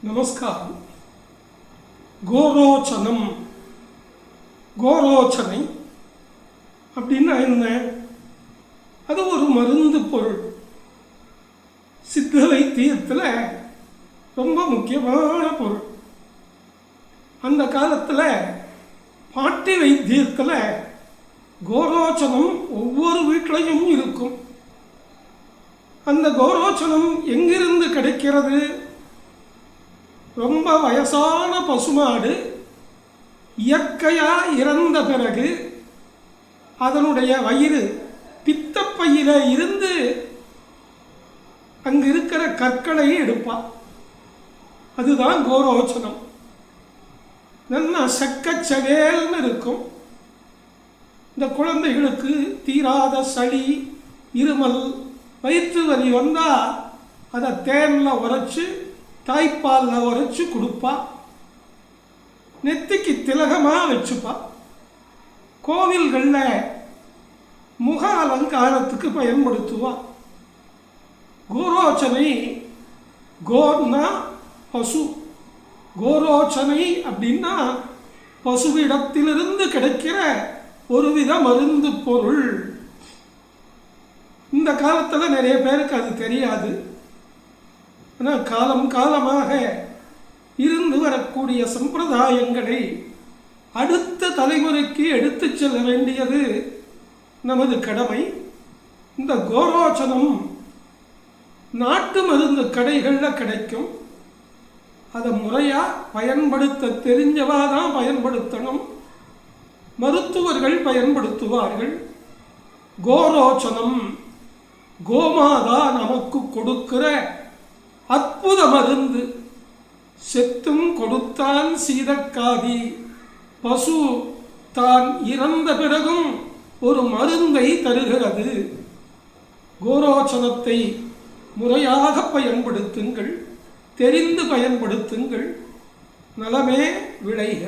நமஸ்காரம். கோரோச்சனம், கோரோச்சனை அப்படின்னா என்ன? அது ஒரு மருந்து பொருள். சித்த வைத்தியத்தில் ரொம்ப முக்கியமான பொருள். அந்த காலத்தில் பாட்டி வைத்தியத்தில் கோரோச்சனம் ஒவ்வொரு வீட்டிலையும் இருக்கும். அந்த கோரோச்சனம் எங்கிருந்து கிடைக்கிறது? ரொம்ப வயசான பசுமாடு இயற்கையாக இறந்த பிறகு அதனுடைய வயிறு பித்தப்பையில இருந்து அங்கு இருக்கிற கற்களை எடுப்பான். அதுதான் கோரோச்சனம். நல்லா சக்கச்சவேல்னு இருக்கும். இந்த குழந்தைகளுக்கு தீராத சளி, இருமல், வயிற்று வலி வந்தால் அதை தேனில் உரைச்சி தாய்ப்பாலில் உரைச்சி கொடுப்பா. நெத்திக்கு திலகமாக வச்சுப்பா. கோவில்களில் முக அலங்காரத்துக்கு பயன்படுத்துவா. கோரோச்சனை, கோர்னா பசு, கோரோச்சனை அப்படின்னா பசுவிடத்திலிருந்து கிடைக்கிற ஒருவித மருந்து பொருள். இந்த காலத்தில் நிறைய பேருக்கு அது தெரியாது. ஆனால் காலம் காலமாக இருந்து வரக்கூடிய சம்பிரதாயங்களை அடுத்த தலைமுறைக்கு எடுத்து செல்ல வேண்டியது நமது கடமை. இந்த கோரோச்சனம் நாட்டு மருந்து கடைகளில் கிடைக்கும். அதை முறையாக பயன்படுத்த தெரிஞ்சவா தான் பயன்படுத்தணும். மருத்துவர்கள் பயன்படுத்துவார்கள். கோரோச்சனம் கோமாதா நமக்கு கொடுக்கிற அற்புத மருந்து. செத்தும் கொடுத்தான் சீதக்காதி. பசு தான் இறந்த பிறகும் ஒரு மருந்தை தருகிறது. கோரோச்சனத்தை முறையாக பயன்படுத்துங்கள், தெரிந்து பயன்படுத்துங்கள். நலமே விளைக.